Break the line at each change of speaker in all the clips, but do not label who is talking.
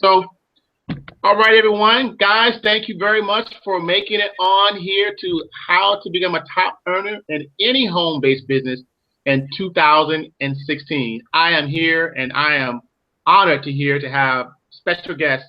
So, all right, everyone. Guys, thank you very much for making it on here to how to become a top earner in any home-based business in 2016. I am here and I am honored to have special guest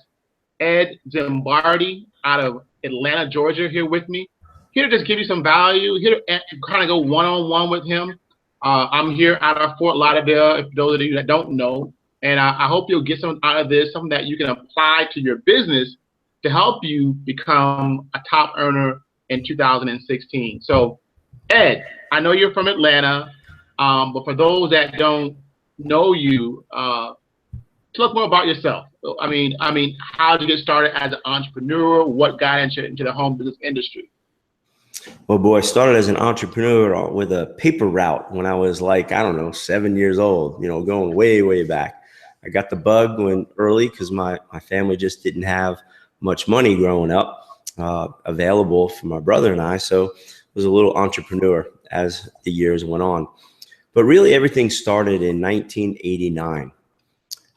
Ed Zimbardi out of Atlanta, Georgia, here with me. Here to just give you some value, here to kind of go one-on-one with him. I'm here out of Fort Lauderdale, if those of you that don't know. And I hope you'll get something out of this, something that you can apply to your business to help you become a top earner in 2016. So, Ed, I know you're from Atlanta, but for those that don't know you, talk more about yourself. I mean, how did you get started as an entrepreneur? What got into the home business industry?
Well, boy, I started as an entrepreneur with a paper route when I was like, I don't know, 7 years old, going way, way back. I got the bug when early because my family just didn't have much money growing up available for my brother and I. So I was a little entrepreneur as the years went on. But really everything started in 1989.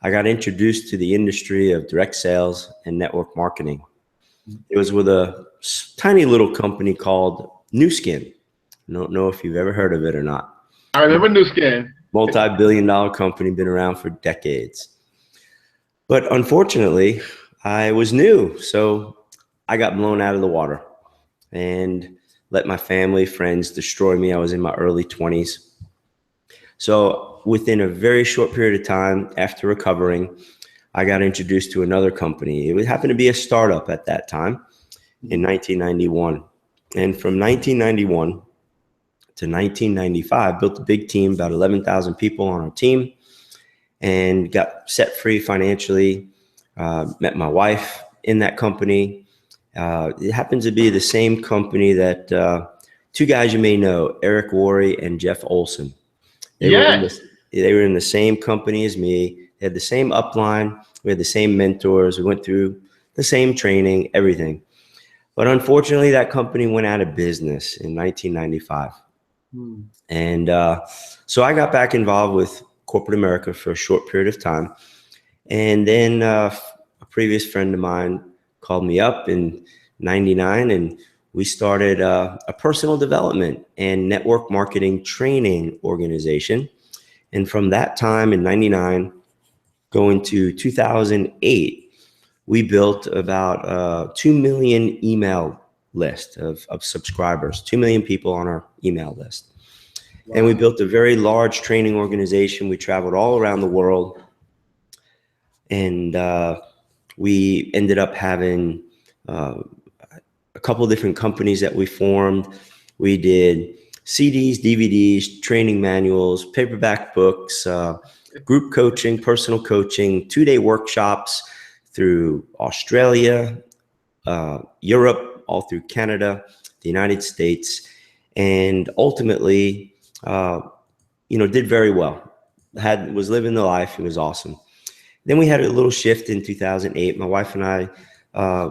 I got introduced to the industry of direct sales and network marketing. It was with a tiny little company called Nu Skin. I don't know if you've ever heard of it or not.
I remember Nu Skin.
Multi-billion-dollar company, been around for decades. But unfortunately, I was new, so I got blown out of the water and let my family, friends destroy me. I was in my early 20s. So within a very short period of time after recovering, I got introduced to another company. It happened to be a startup at that time in 1991. And from 1991 to 1995, built a big team, about 11,000 people on our team, and got set free financially. Met my wife in that company. It happens to be the same company that two guys you may know, Eric Worre and Jeff Olson. They were in the same company as me. They had the same upline. We had the same mentors. We went through the same training, everything. But unfortunately, that company went out of business in 1995. And so I got back involved with corporate America for a short period of time. And then a previous friend of mine called me up in 99, and we started a personal development and network marketing training organization. And from that time in 99, going to 2008, we built about 2 million email list of subscribers, 2 million people on our email list. Wow. And we built a very large training organization. We traveled all around the world. And we ended up having a couple of different companies that we formed. We did CDs, DVDs, training manuals, paperback books, group coaching, personal coaching, 2-day workshops through Australia, Europe, all through Canada, the United States, and ultimately, did very well. Was living the life. It was awesome. Then we had a little shift in 2008. My wife and I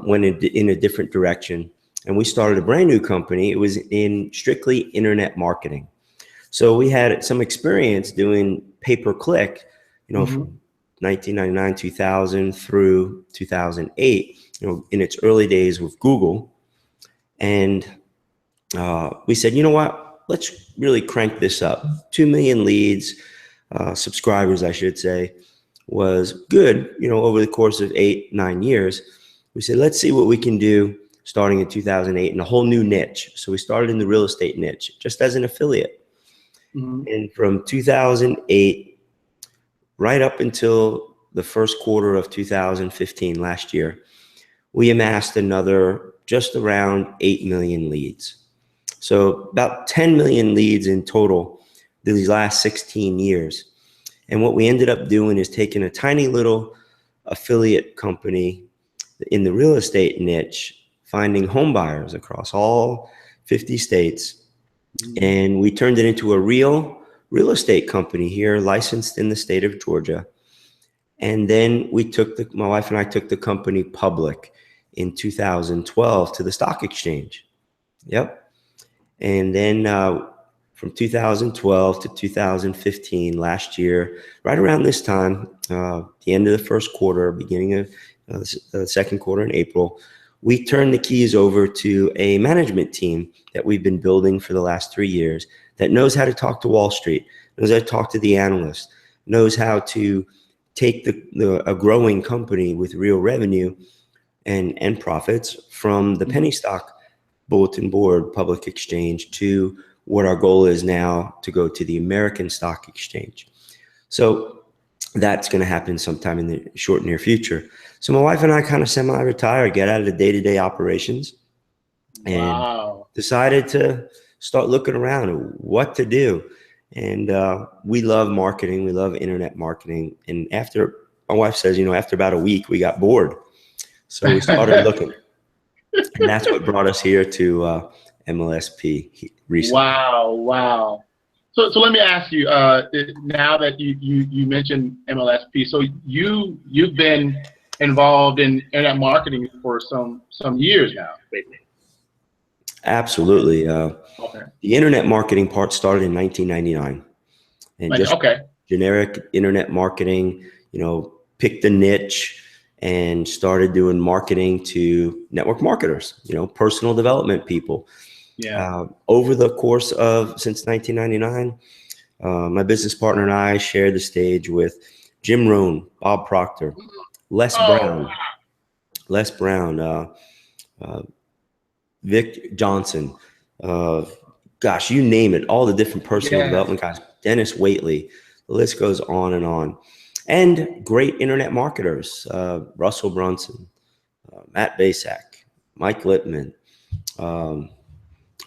went in a different direction, and we started a brand new company. It was in strictly internet marketing. So we had some experience doing pay-per-click, from 1999, 2000 through 2008, in its early days with Google. And we said, you know what, let's really crank this up. 2 million leads, subscribers, I should say, was good, over the course of 8-9 years. We said, let's see what we can do starting in 2008 in a whole new niche. So we started in the real estate niche, just as an affiliate. And from 2008, right up until the first quarter of 2015, last year, we amassed another just around 8 million leads. So about 10 million leads in total these last 16 years. And what we ended up doing is taking a tiny little affiliate company in the real estate niche, finding home buyers across all 50 states. And we turned it into a real estate company here, licensed in the state of Georgia. And then my wife and I took the company public in 2012 to the stock exchange. Yep. And then from 2012 to 2015, last year, right around this time, the end of the first quarter, beginning of the second quarter in April, we turned the keys over to a management team that we've been building for the last 3 years that knows how to talk to Wall Street, knows how to talk to the analysts, knows how to take a growing company with real revenue and profits from the penny stock bulletin board public exchange to what our goal is now to go to the American Stock Exchange. So that's going to happen sometime in the short near future. So my wife and I kind of semi-retire, get out of the day-to-day operations, and decided to start looking around at what to do. And we love marketing. We love internet marketing. And after, my wife says, after about a week, we got bored. So we started looking. And that's what brought us here to MLSP recently.
Wow. So let me ask you, now that you mentioned MLSP, so you've been involved in internet marketing for some years now, basically.
Absolutely. The internet marketing part started in 1999, and just generic internet marketing, picked a niche and started doing marketing to network marketers, personal development people.
Yeah.
Over the course of, since 1999, my business partner and I shared the stage with Jim Rohn, Bob Proctor, Les Brown, Vic Johnson, gosh, you name it, all the different personal development guys, Dennis Waitley, the list goes on and on. And great internet marketers, Russell Brunson, Matt Basak, Mike Lippman,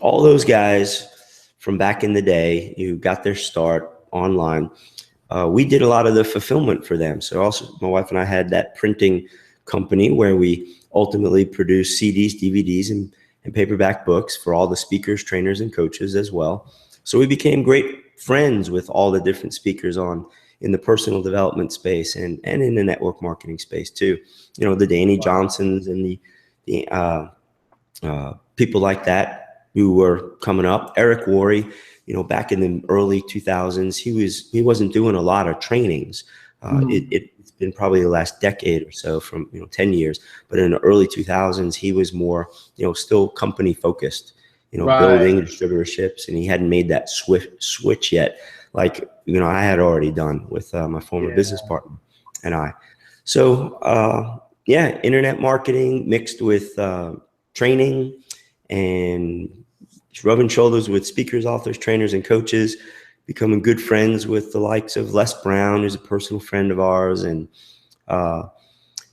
all those guys from back in the day who got their start online. We did a lot of the fulfillment for them. So also my wife and I had that printing company where we ultimately produced CDs, DVDs, and paperback books for all the speakers, trainers, and coaches as well. So we became great friends with all the different speakers in the personal development space and in the network marketing space too. The Danny Johnsons and the people like that who were coming up. Eric Worre, back in the early 2000s, he wasn't doing a lot of trainings. It's been probably the last decade or so, from 10 years, but in the early 2000s he was more still company focused, building distributorships, and he hadn't made that switch yet, like I had already done with my former business partner and I. So internet marketing mixed with training and rubbing shoulders with speakers, authors, trainers, and coaches, becoming good friends with the likes of Les Brown, who's a personal friend of ours, and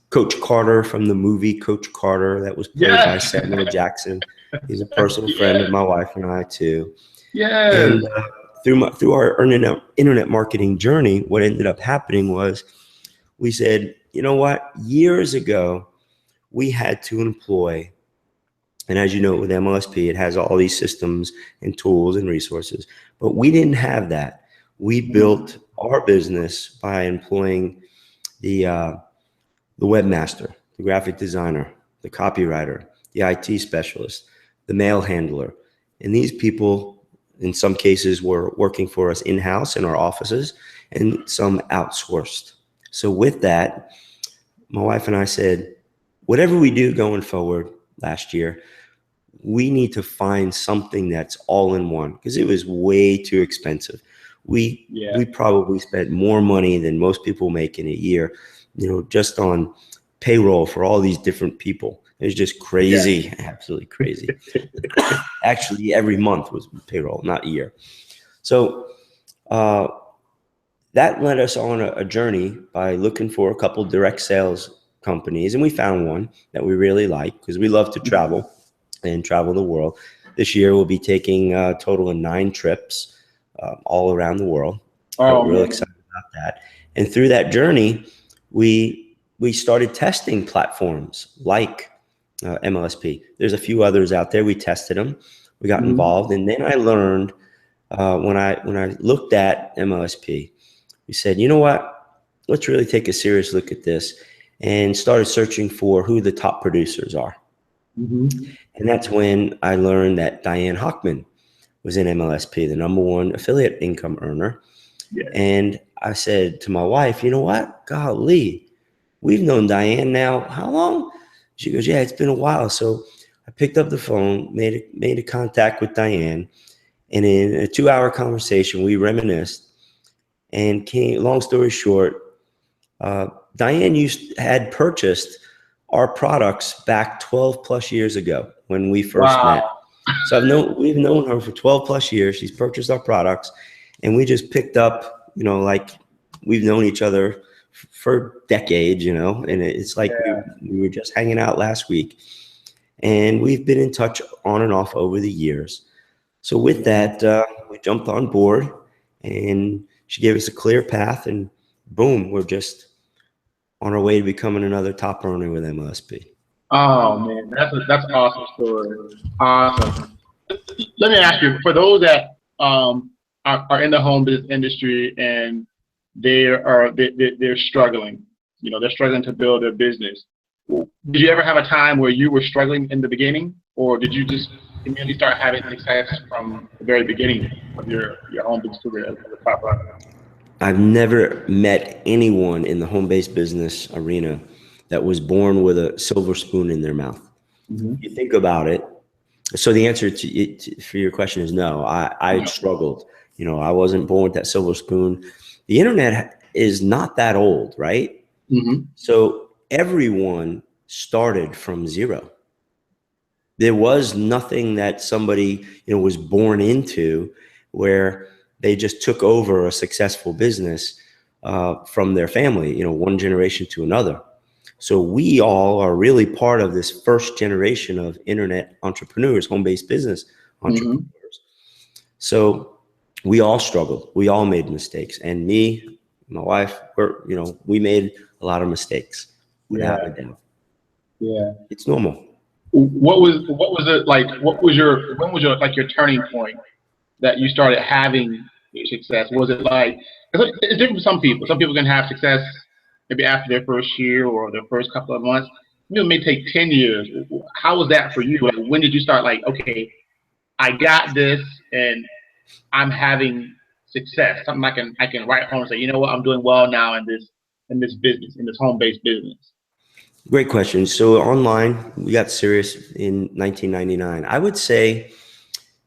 Coach Carter from the movie Coach Carter that was played by Samuel Jackson. He's a personal friend of my wife and I too. And through our internet marketing journey, what ended up happening was we said, years ago we had to employ, and as you know, with MLSP, it has all these systems and tools and resources, but we didn't have that. We built our business by employing the webmaster, the graphic designer, the copywriter, the IT specialist, the mail handler. And these people, in some cases, were working for us in-house in our offices, and some outsourced. So with that, my wife and I said, whatever we do going forward last year, we need to find something that's all in one, because it was way too expensive. We probably spent more money than most people make in a year, just on payroll for all these different people. It was just crazy, absolutely crazy. Actually, every month was payroll, not a year. So that led us on a journey by looking for a couple direct sales companies, and we found one that we really like, because we love to travel and travel the world. This year we'll be taking a total of 9 trips all around the world. We're really excited about that. And through that journey, we started testing platforms like MLSP. There's a few others out there. We tested them. We got involved, and then I learned when I looked at MLSP, we said, you know what? Let's really take a serious look at this, and started searching for who the top producers are. And that's when I learned that Diane Hochman was in MLSP, the #1 affiliate income earner.
Yeah.
And I said to my wife, you know what? Golly, we've known Diane now, how long? She goes, yeah, it's been a while. So I picked up the phone, made a contact with Diane. And in a 2-hour conversation, we reminisced. And long story short, Diane had purchased our products back 12 plus years ago when we first met.
Wow.
So we've known her for 12 plus years. She's purchased our products, and we just picked up, like we've known each other for decades, and it's like we were just hanging out last week, and we've been in touch on and off over the years. So with that, we jumped on board, and she gave us a clear path, and boom, we're just on our way to becoming another top earner with MLSP.
Oh man, that's an awesome story. Awesome. Let me ask you, for those that are in the home business industry and they're struggling, they're struggling to build their business. Did you ever have a time where you were struggling in the beginning, or did you just immediately start having success from the very beginning of your home business career as a top runner?
I've never met anyone in the home-based business arena that was born with a silver spoon in their mouth.
Mm-hmm.
You think about it. So the answer for your question is no. I struggled. I wasn't born with that silver spoon. The internet is not that old, right?
Mm-hmm.
So everyone started from zero. There was nothing that somebody, was born into where they just took over a successful business from their family, one generation to another. So we all are really part of this first generation of internet entrepreneurs, home-based business entrepreneurs. Mm-hmm. So we all struggled. We all made mistakes. And me, my wife, we made a lot of mistakes without a doubt.
Yeah.
It's normal.
What was it like? When was your turning point that you started having success? Was it like, it's different for some people. Some people can have success maybe after their first year or their first couple of months. It may take 10 years. How was that for you? Like, when did you start like, okay, I got this and I'm having success? Something I can write home and say, you know what, I'm doing well now in this business, in this home-based business.
Great question. So online, we got serious in 1999. I would say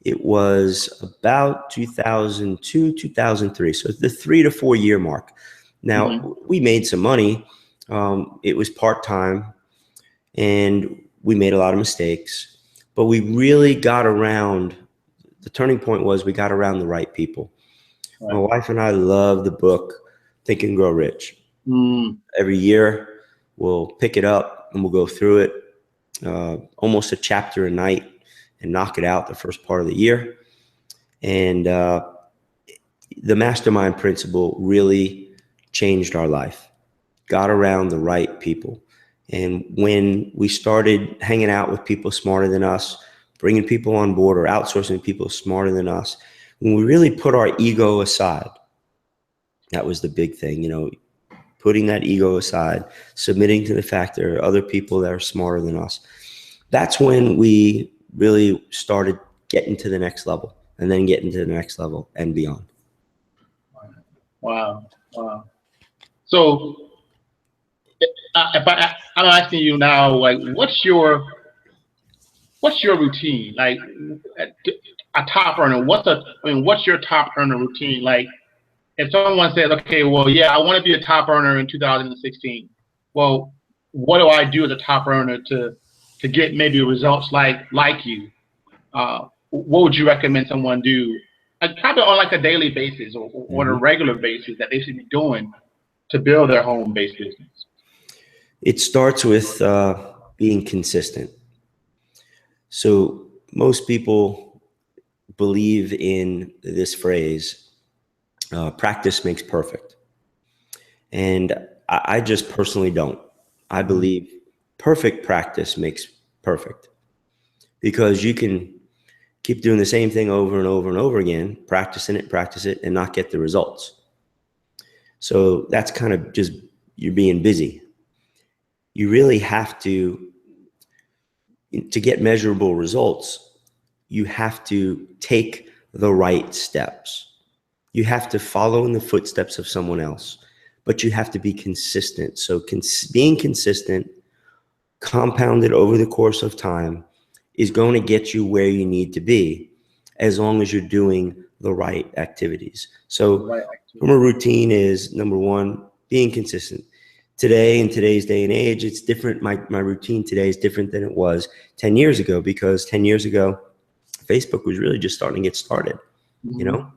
it was about 2002, 2003. So the 3 to 4 year mark. Now, mm-hmm. we made some money. It was part-time and we made a lot of mistakes, but we really got around. The turning point was we got around the right people. Right. My wife and I love the book, Think and Grow Rich. Every year, we'll pick it up and we'll go through it, almost a chapter a night, and knock it out the first part of the year. And the mastermind principle really changed our life. Got around the right people. And when we started hanging out with people smarter than us, bringing people on board or outsourcing people smarter than us, when we really put our ego aside, that was the big thing, putting that ego aside, submitting to the fact there are other people that are smarter than us. That's when we really started getting to the next level and then getting to the next level and beyond.
Wow. So I'm asking you now, like, what's your routine? Like, a top earner, what's your top earner routine? Like, if someone says, okay, well, yeah, I want to be a top earner in 2016. Well, what do I do as a top earner to get maybe results like you? What would you recommend someone do, probably on like a daily basis or on a regular basis, that they should be doing to build their home-based business?
It starts with being consistent. So most people believe in this phrase, practice makes perfect. And I just personally don't. I believe perfect practice makes perfect, because you can keep doing the same thing over and over and over again, practice it, and not get the results. So that's kind of just, you're being busy. You really have to get measurable results, you have to take the right steps. You have to follow in the footsteps of someone else, but you have to be consistent. So being consistent, compounded over the course of time, is going to get you where you need to be, as long as you're doing the right activities. So from a routine is, number one, being consistent. Today, in today's day and age, it's different. My routine today is different than it was 10 years ago, because 10 years ago, Facebook was really just starting to get started, you know?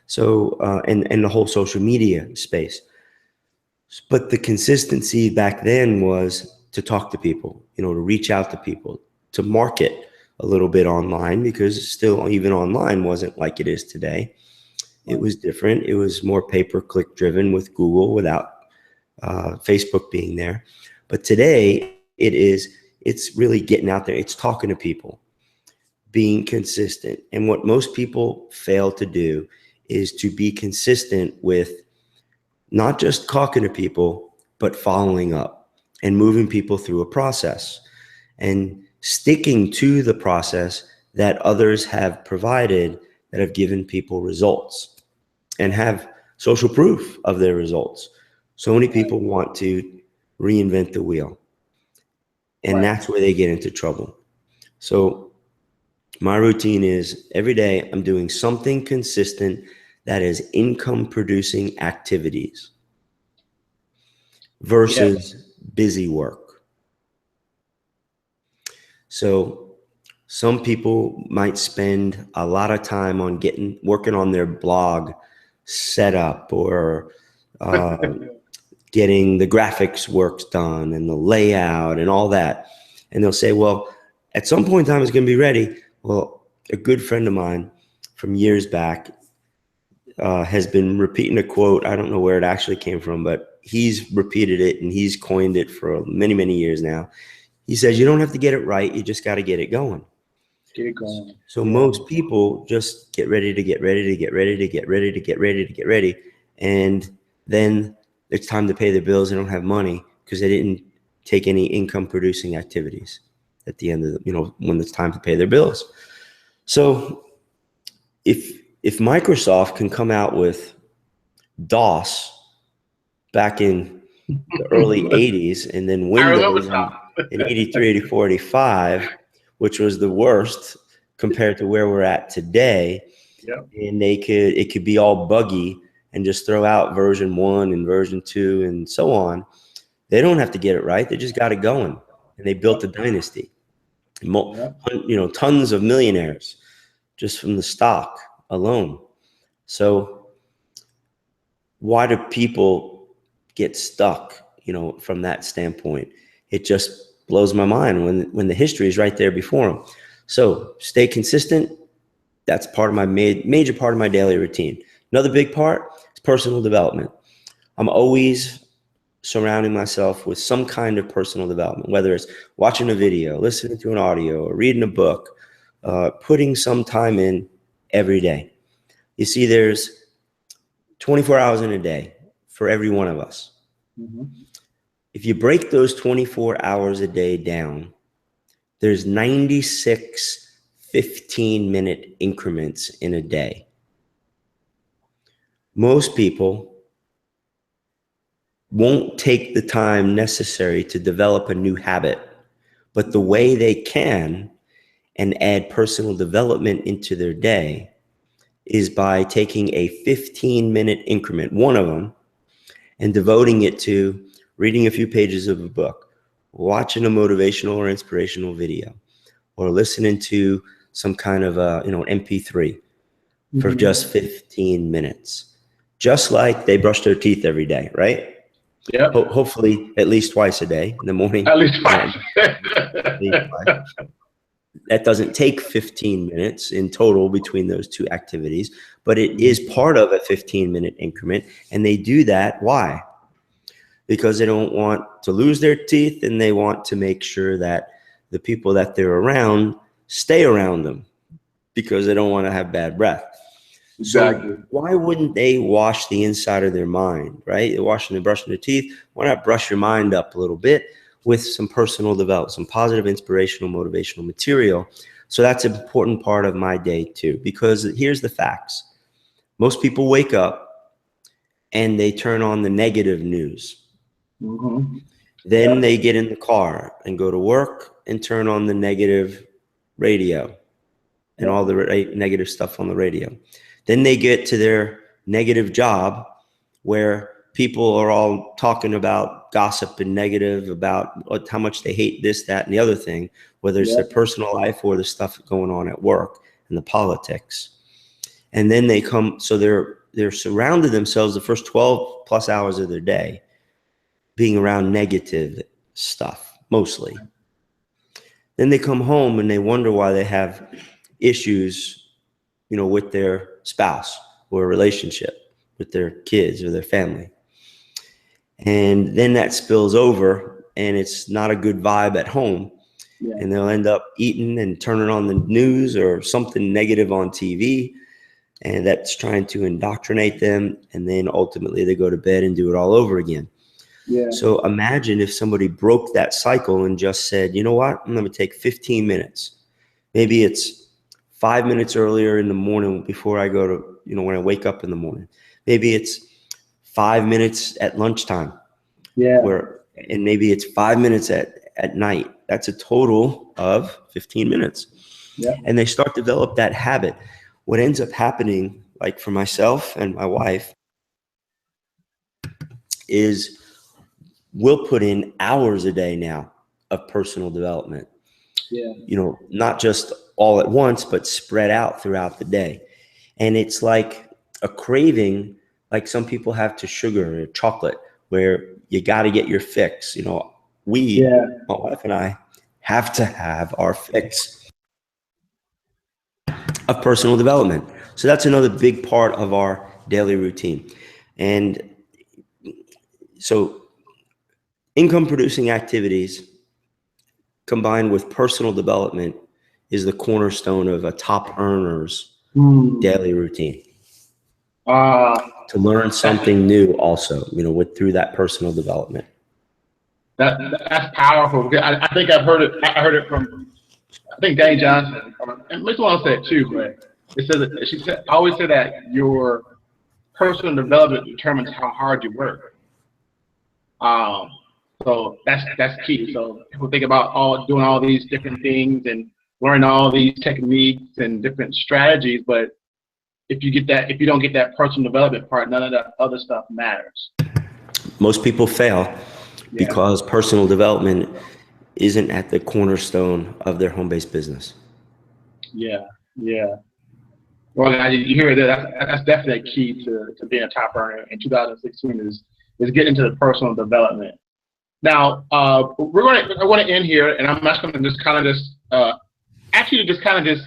So, and the whole social media space. But the consistency back then was to talk to people, you know, to reach out to people, to market a little bit online, because still even online wasn't like it is today. It was different. It was more pay-per-click driven with Google, without Facebook being there. But today it's really getting out there. It's talking to people, being consistent. And what most people fail to do is to be consistent with not just talking to people, but following up and moving people through a process and sticking to the process that others have provided, that have given people results and have social proof of their results. So many people want to reinvent the wheel, and that's where they get into trouble. So my routine is, every day I'm doing something consistent that is income producing activities versus busy work. So some people might spend a lot of time on working on their blog setup, or getting the graphics works done and the layout and all that. And they'll say, well, at some point in time it's going to be ready. Well, a good friend of mine from years back has been repeating a quote. I don't know where it actually came from, but he's repeated it and he's coined it for many, many years now. He says, you don't have to get it right. You just got to get it going. Get it going. So most people just get ready to get ready to get ready to get ready to get ready to get ready. And then it's time to pay their bills. They don't have money because they didn't take any income producing activities at the end of when it's time to pay their bills. So if Microsoft can come out with DOS back in the early 80s, and then Windows in 83, 84, 85, which was the worst compared to where we're at today. Yep. And it could be all buggy and just throw out version 1 and version 2 and so on. They don't have to get it right. They just got it going, and they built a dynasty. Tons of millionaires just from the stock alone. So why do people get stuck, from that standpoint? It just blows my mind when the history is right there before them. So stay consistent. That's part of my major part of my daily routine. Another big part is personal development. I'm always surrounding myself with some kind of personal development, whether it's watching a video, listening to an audio, or reading a book, putting some time in every day. You see, there's 24 hours in a day for every one of us. Mm-hmm. If you break those 24 hours a day down, there's 96 15-minute increments in a day. Most people won't take the time necessary to develop a new habit, but the way they can and add personal development into their day is by taking a 15-minute increment, one of them, and devoting it to reading a few pages of a book, watching a motivational or inspirational video, or listening to some kind of an MP3 for just 15 minutes. Just like they brush their teeth every day, right? Yeah. Hopefully at least twice a day in the morning. At least twice. That doesn't take 15 minutes in total between those two activities, but it is part of a 15-minute increment. And they do that. Why? Because they don't want to lose their teeth, and they want to make sure that the people that they're around stay around them, because they don't want to have bad breath. Exactly. So why wouldn't they wash the inside of their mind, right? They're washing and brushing their teeth. Why not brush your mind up a little bit with some personal development, some positive, inspirational, motivational material, So that's an important part of my day too, because here's the facts. Most people wake up and they turn on the negative news.
Mm-hmm.
Then they get in the car and go to work and turn on the negative radio and all the negative stuff on the radio. Then they get to their negative job where people are all talking about gossip and negative about how much they hate this, that, and the other thing, whether it's their personal life or the stuff going on at work and the politics. And then they come, so they're surrounded themselves the first 12 plus hours of their day being around negative stuff, mostly. Then they come home and they wonder why they have issues, with their spouse or a relationship with their kids or their family. And then that spills over and it's not a good vibe at home. Yeah. And they'll end up eating and turning on the news or something negative on TV. And that's trying to indoctrinate them. And then ultimately they go to bed and do it all over again. Yeah. So imagine if somebody broke that cycle and just said, you know what, I'm going to take 15 minutes. Maybe it's 5 minutes earlier in the morning before I go to, when I wake up in the morning. Maybe it's 5 minutes at lunchtime. Yeah. And maybe it's 5 minutes at night. That's a total of 15 minutes. Yeah. And they start to develop that habit. What ends up happening, like for myself and my wife, is we'll put in hours a day now of personal development. Yeah. Not just all at once, but spread out throughout the day. And it's like a craving, like some people have to sugar or chocolate, where you got to get your fix. My wife and I, have to have our fix of personal development. So that's another big part of our daily routine. And so income producing activities combined with personal development is the cornerstone of a top earner's daily routine. To learn something new also, through that personal development.
That's powerful. I think I've heard it. I heard it from, I think Danny Johnson, and Miss Wong said it too, but it says she said, I always say that your personal development determines how hard you work. So that's key. So people think about doing all these different things and learning all these techniques and different strategies, but if you don't get that personal development part, none of that other stuff matters.
Most people fail because personal development isn't at the cornerstone of their home-based business. Yeah.
Well, you hear that. That's definitely a key to being a top earner in 2016 is getting into the personal development. Now, I want to end here, and I'm just going to just kind of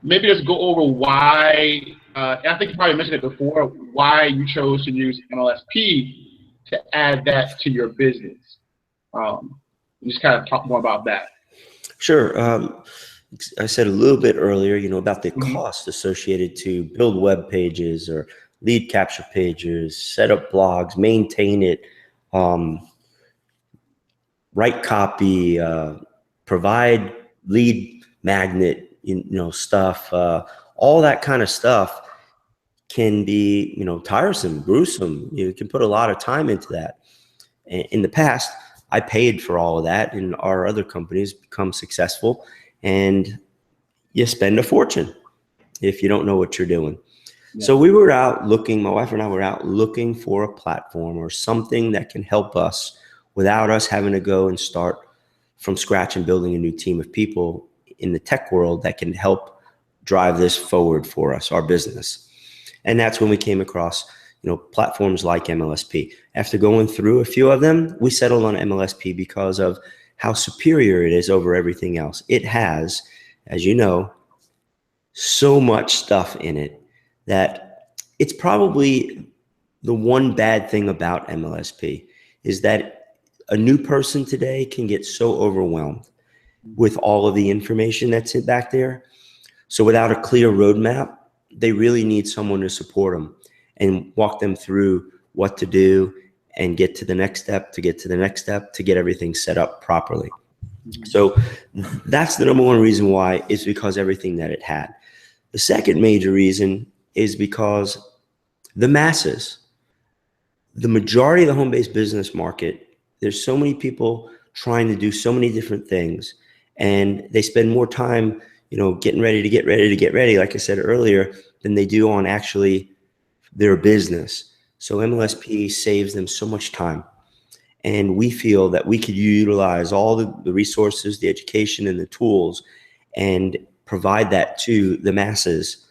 maybe just go over why. I think you probably mentioned it before. Why you chose to use MLSP to add that to your business. Just kind of talk more about that.
Sure. I said a little bit earlier, about the cost associated to build web pages or lead capture pages, set up blogs, maintain it, write copy, provide lead magnet, stuff, all that kind of stuff can be, tiresome, gruesome. You can put a lot of time into that. In the past, I paid for all of that, and our other companies become successful, and you spend a fortune if you don't know what you're doing. Yeah. So we were out looking, my wife and I were out looking for a platform or something that can help us without us having to go and start from scratch and building a new team of people in the tech world that can help drive this forward for us, our business. And that's when we came across, platforms like MLSP. After going through a few of them, we settled on MLSP because of how superior it is over everything else. It has, as you know, so much stuff in it that it's probably the one bad thing about MLSP is that a new person today can get so overwhelmed with all of the information that's back there. So without a clear roadmap, they really need someone to support them and walk them through what to do and get to the next step, to get to the next step, to get everything set up properly. So that's the number one reason why, is because everything that it had. The second major reason is because the masses, the majority of the home-based business market, there's so many people trying to do so many different things, and they spend more time, getting ready to get ready, like I said earlier, than they do on actually their business. So MLSP saves them so much time. And we feel that we could utilize all the resources, the education, and the tools, and provide that to the masses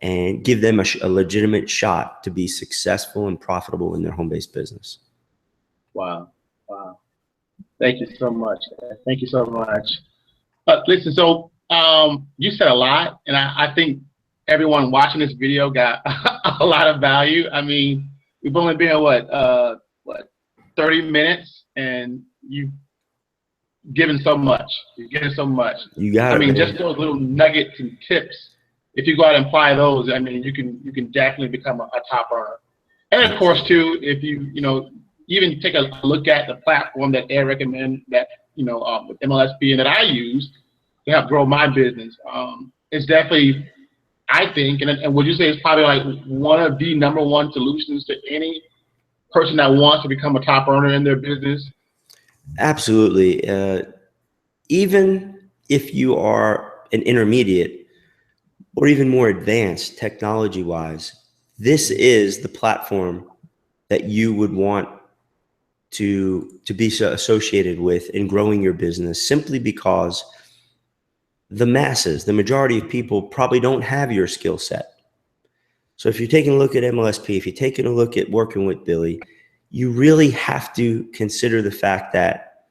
and give them a legitimate shot to be successful and profitable in their home-based business.
Wow. Wow. Thank you so much. Thank you so much. Listen, so you said a lot, and I think everyone watching this video got a lot of value. I mean, we've only been what 30 minutes, and you've given so much. You've given so much.
You got it.
I mean,
man.
just those little nuggets and tips. If you go out and apply those, I mean, you can definitely become a top earner. And of course, too, if you even take a look at the platform that Ed recommended, that with MLSP and that I use to help grow my business, it's definitely, I think, and would you say it's probably like one of the number one solutions to any person that wants to become a top earner in their business?
Absolutely. Even if you are an intermediate or even more advanced technology-wise, this is the platform that you would want to be associated with in growing your business, simply because the masses, the majority of people, probably don't have your skill set. So if you're taking a look at MLSP, if you're taking a look at working with Billy, you really have to consider the fact that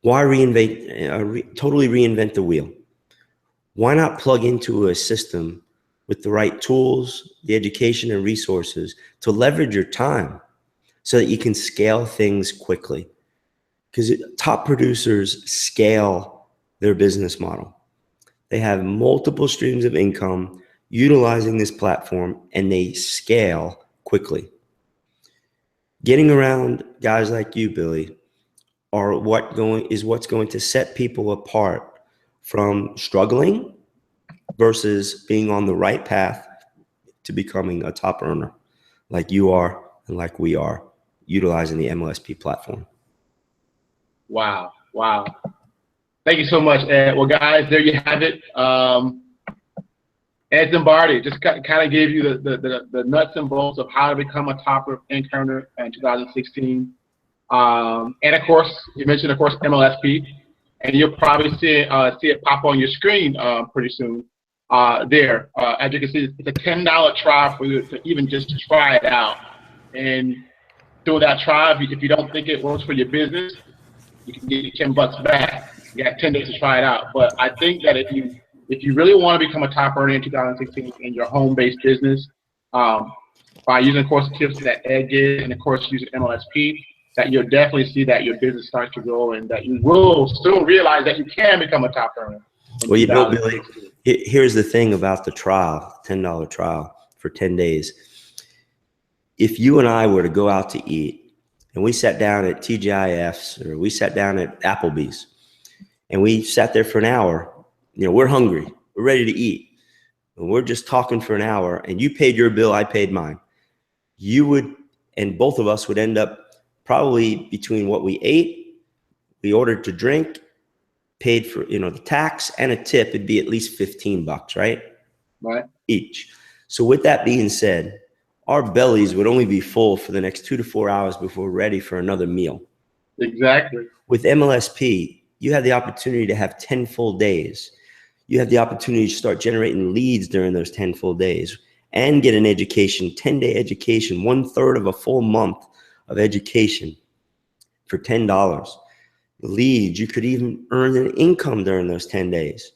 why totally reinvent the wheel? Why not plug into a system with the right tools, the education and resources to leverage your time so that you can scale things quickly? Because top producers scale their business model. They have multiple streams of income utilizing this platform, and they scale quickly. Getting around guys like you, Billy, is what's going to set people apart from struggling versus being on the right path to becoming a top earner, like you are and like we are, utilizing the MLSP platform.
Wow. Wow. Thank you so much, Ed. Well, guys, there you have it. Ed Zimbardi just kind of gave you the nuts and bolts of how to become a top earner in 2016. And of course, you mentioned, of course, MLSP, and you'll probably see it pop on your screen pretty soon. There, as you can see, it's a $10 trial for you to even just try it out. And through that trial, if you don't think it works for your business, you can get your $10 back. You got 10 days to try it out. But I think that if you really want to become a top earner in 2016 in your home-based business, by using, of course, tips that Ed did, and of course using MLSP, that you'll definitely see that your business starts to grow, and that you will soon realize that you can become a top earner.
Well, Billy, here's the thing about the trial, $10 trial for 10 days. If you and I were to go out to eat, and we sat down at TGIF's, or we sat down at Applebee's, and we sat there for an hour, we're hungry, we're ready to eat, and we're just talking for an hour, and you paid your bill, I paid mine, and both of us would end up probably between what we ate, we ordered to drink, paid for the tax and a tip, it'd be at least $15, right?
Right.
Each. So with that being said, our bellies would only be full for the next 2 to 4 hours before we're ready for another meal.
Exactly.
With MLSP, you have the opportunity to have 10 full days. You have the opportunity to start generating leads during those 10 full days and get an education, 10-day education, 1/3 of a full month of education for $10. Leads, you could even earn an income during those 10 days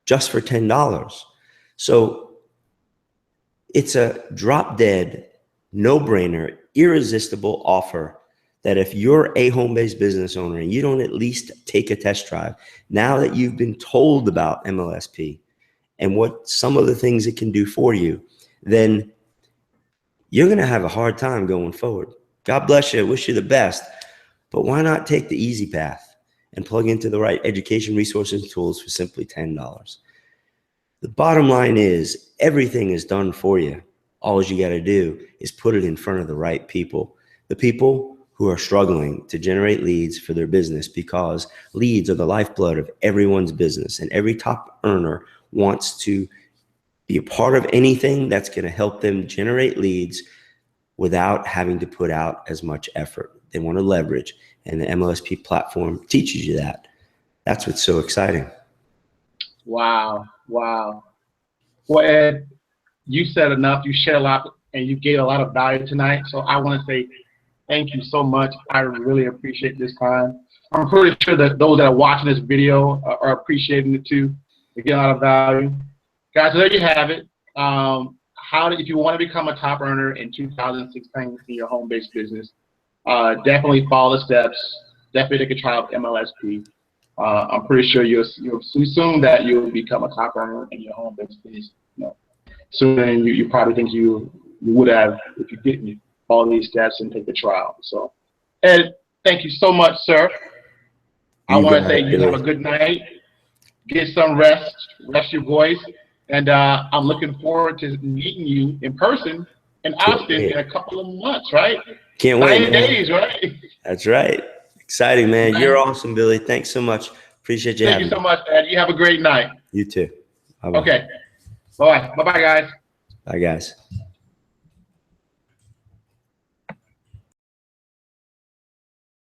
just for $10. So it's a drop dead, no-brainer, irresistible offer that if you're a home-based business owner and you don't at least take a test drive, now that you've been told about MLSP and what some of the things it can do for you, then you're going to have a hard time going forward. God bless you. I wish you the best. But why not take the easy path and plug into the right education resources and tools for simply $10. The bottom line is everything is done for you. All you got to do is put it in front of the right people, the people who are struggling to generate leads for their business, because leads are the lifeblood of everyone's business, and every top earner wants to be a part of anything that's going to help them generate leads without having to put out as much effort. They want to leverage, and the MLSP platform teaches you that. That's what's so exciting.
Wow. Wow. Well, Ed, you said enough. You shared a lot, and you gave a lot of value tonight. So I want to say thank you so much. I really appreciate this time. I'm pretty sure that those that are watching this video are appreciating it too. They get a lot of value. Guys, so there you have it. If you want to become a top earner in 2016 in your home-based business, definitely follow the steps. Definitely take a try out MLSP. I'm pretty sure you'll soon that you'll become a top earner in your home-based business. Sooner than you probably think you would have if you didn't follow these steps and take the trial. So, Ed, thank you so much, sir. I want to say you have a good night. Get some rest your voice, and I'm looking forward to meeting you in person in Austin in a couple of months, right?
Can't wait,
90 days, right?
That's right. Exciting, man. You're awesome, Billy. Thanks so much. Appreciate you having me.
Thank you so much, Ed. You have a great night.
You too. Bye-bye.
Okay. Bye-bye. Bye-bye, guys.
Bye, guys.